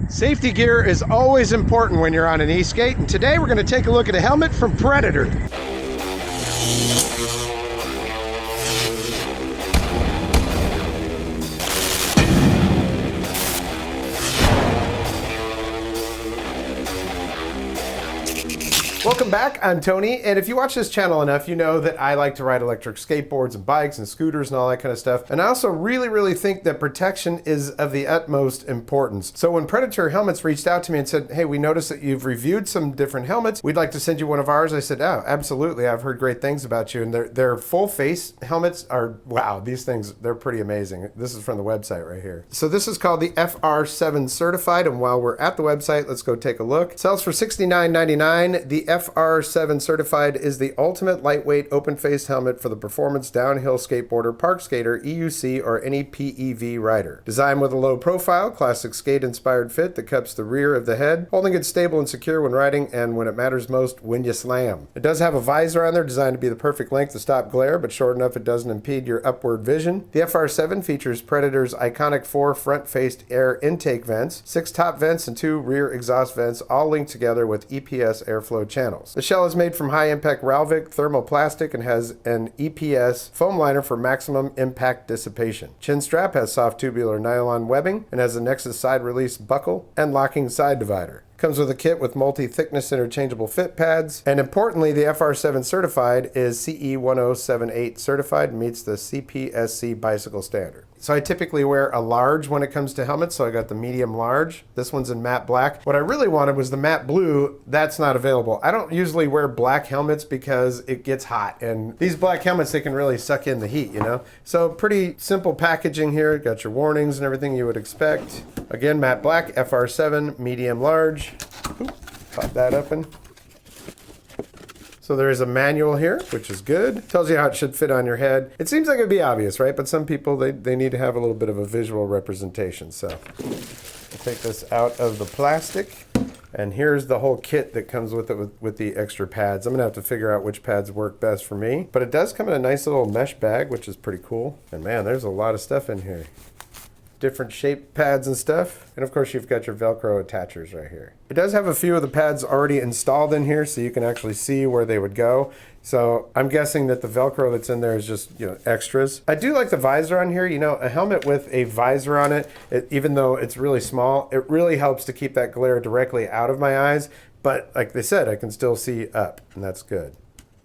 Safety gear is always important when you're on an e-skate, and today we're going to take a look at a helmet from Predator. Welcome back, I'm Tony, and if you watch this channel enough, you know that I like to ride electric skateboards and bikes and scooters and all that kind of stuff. And I also really think that protection is of the utmost importance. So when Predator Helmets reached out to me and said, hey, we noticed that you've reviewed some different helmets, we'd like to send you one of ours. I said, oh, absolutely, I've heard great things about you. And their full face helmets are, wow, these things, they're pretty amazing. This is from the website right here. So this is called the FR7 Certified, and while we're at the website, let's go take a look. It sells for $69.99. The FR7 Certified is the ultimate lightweight open-face helmet for the performance downhill skateboarder, park skater, EUC, or any PEV rider. Designed with a low profile, classic skate-inspired fit that cups the rear of the head, holding it stable and secure when riding and when it matters most, when you slam. It does have a visor on there designed to be the perfect length to stop glare, but short enough it doesn't impede your upward vision. The FR7 features Predator's iconic 4 front-faced air intake vents, 6 top vents, and 2 rear exhaust vents, all linked together with EPS airflow channels. The shell is made from high-impact Ralvik thermoplastic and has an EPS foam liner for maximum impact dissipation. Chin strap has soft tubular nylon webbing and has a Nexus side release buckle and locking side divider. Comes with a kit with multi-thickness interchangeable fit pads, and importantly, the FR7 Certified is CE1078 certified and meets the CPSC bicycle standard. So I typically wear a large when it comes to helmets, so I got the medium large. This one's in matte black. What I really wanted was the matte blue. That's not available. I don't usually wear black helmets because it gets hot, and these black helmets, they can really suck in the heat, you know? So pretty simple packaging here. Got your warnings and everything you would expect. Again, matte black, FR7, medium large. Oop, pop that open. So there is a manual here, which is good. Tells you how it should fit on your head. It seems like it'd be obvious, right? But some people, they need to have a little bit of a visual representation. So I'll take this out of the plastic. And here's the whole kit that comes with it with the extra pads. I'm gonna have to figure out which pads work best for me. But it does come in a nice little mesh bag, which is pretty cool. And man, there's a lot of stuff in here. Different shape pads and stuff. And of course you've got your Velcro attachers right here. It does have a few of the pads already installed in here so you can actually see where they would go. So I'm guessing that the Velcro that's in there is just, you know, extras. I do like the visor on here. You know, a helmet with a visor on it, even though it's really small, it really helps to keep that glare directly out of my eyes. But like they said, I can still see up, and that's good.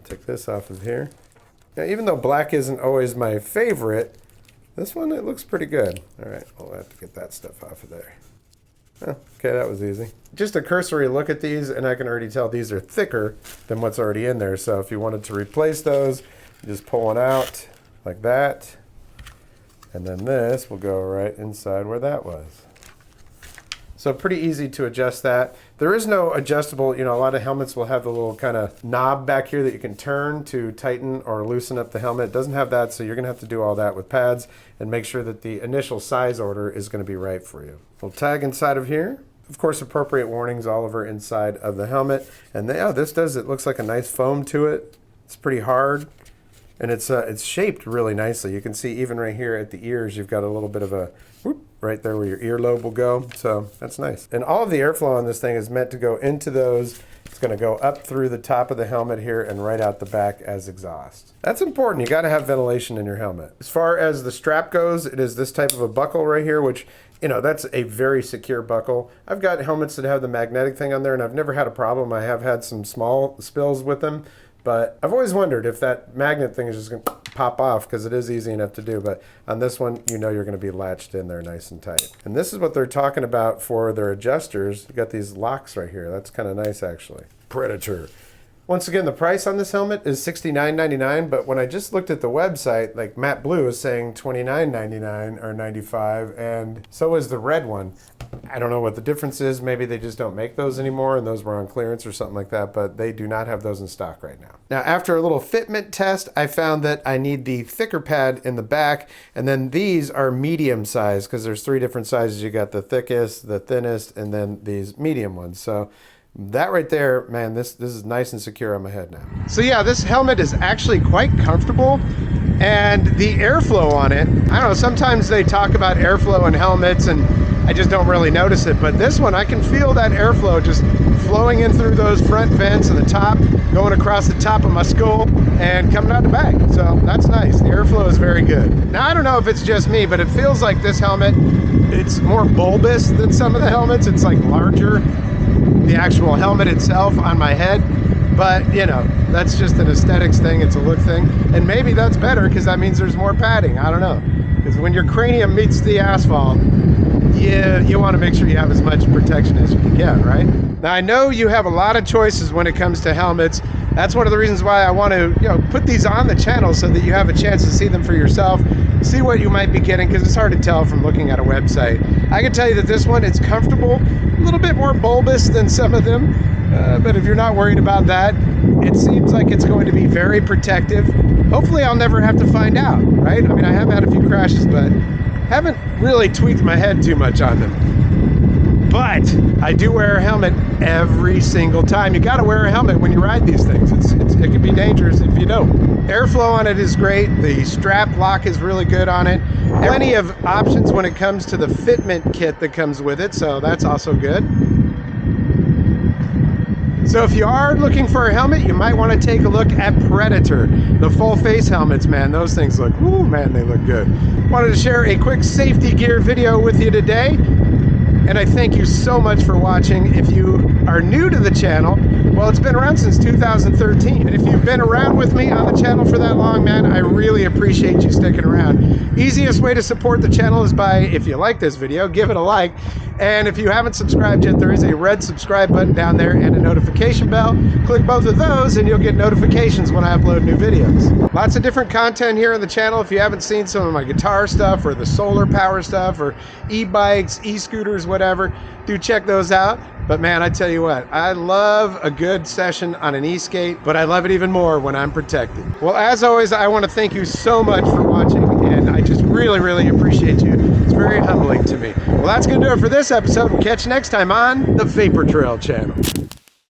Take this off of here. Now, even though black isn't always my favorite, this one, it looks pretty good. All right, I'll have to get that stuff off of there. Oh, okay, that was easy. Just a cursory look at these, and I can already tell these are thicker than what's already in there. So if you wanted to replace those, you just pull one out like that. And then this will go right inside where that was. So pretty easy to adjust that. There is no adjustable, you know, a lot of helmets will have the little kind of knob back here that you can turn to tighten or loosen up the helmet. It doesn't have that, so you're gonna have to do all that with pads and make sure that the initial size order is gonna be right for you. Little tag inside of here. Of course, appropriate warnings all over inside of the helmet. And yeah, this does, it looks like a nice foam to it. It's pretty hard. And it's shaped really nicely. You can see even right here at the ears, you've got a little bit of a whoop right there where your earlobe will go. So that's nice. And all of the airflow on this thing is meant to go into those. It's gonna go up through the top of the helmet here and right out the back as exhaust. That's important. You gotta have ventilation in your helmet. As far as the strap goes, it is this type of a buckle right here, which, you know, that's a very secure buckle. I've got helmets that have the magnetic thing on there and I've never had a problem. I have had some small spills with them. But I've always wondered if that magnet thing is just going to pop off, because it is easy enough to do. But on this one, you know you're going to be latched in there nice and tight. And this is what they're talking about for their adjusters. You got these locks right here. That's kind of nice, actually. Predator. Once again, the price on this helmet is $69.99, but when I just looked at the website, like matte blue is saying $29.99 or $95, and so is the red one. I don't know what the difference is. Maybe they just don't make those anymore and those were on clearance or something like that, but they do not have those in stock right now. Now, after a little fitment test, I found that I need the thicker pad in the back, and then these are medium size because there's 3 different sizes. You got the thickest, the thinnest, and then these medium ones. So that right there, man, this is nice and secure on my head now. So yeah, this helmet is actually quite comfortable, and the airflow on it, I don't know, sometimes they talk about airflow in helmets, and I just don't really notice it. But this one, I can feel that airflow just flowing in through those front vents and the top, going across the top of my skull and coming out the back. So that's nice. The airflow is very good. Now, I don't know if it's just me, but it feels like this helmet, it's more bulbous than some of the helmets. It's like larger, the actual helmet itself on my head. But, you know, that's just an aesthetics thing. It's a look thing. And maybe that's better because that means there's more padding. I don't know. Because when your cranium meets the asphalt, you want to make sure you have as much protection as you can get, right? Now, I know you have a lot of choices when it comes to helmets. That's one of the reasons why I want to, put these on the channel so that you have a chance to see them for yourself, see what you might be getting, because it's hard to tell from looking at a website. I can tell you that this one, it's comfortable, a little bit more bulbous than some of them, but if you're not worried about that, it seems like it's going to be very protective. Hopefully I'll never have to find out, right? I mean, I have had a few crashes, but haven't really tweaked my head too much on them. But I do wear a helmet every single time. You got to wear a helmet when you ride these things. It can be dangerous if you don't. Airflow on it is great. The strap lock is really good on it. Plenty of options when it comes to the fitment kit that comes with it, so that's also good. So if you are looking for a helmet, you might want to take a look at Predator. The full face helmets, man, those things look, ooh, man, they look good. Wanted to share a quick safety gear video with you today. And I thank you so much for watching. If you are new to the channel, well, it's been around since 2013. And if you've been around with me on the channel for that long, man, I really appreciate you sticking around. Easiest way to support the channel is by, if you like this video, give it a like. And if you haven't subscribed yet, there is a red subscribe button down there and a notification bell. Click both of those and you'll get notifications when I upload new videos. Lots of different content here on the channel. If you haven't seen some of my guitar stuff or the solar power stuff or e-bikes, e-scooters, whatever, do check those out. But man, I tell you what, I love a good session on an e-skate, but I love it even more when I'm protected. Well, as always, I want to thank you so much for watching, and I just really, really appreciate you. It's very humbling to me. Well, that's going to do it for this episode. We'll catch you next time on the Vapor Trail channel.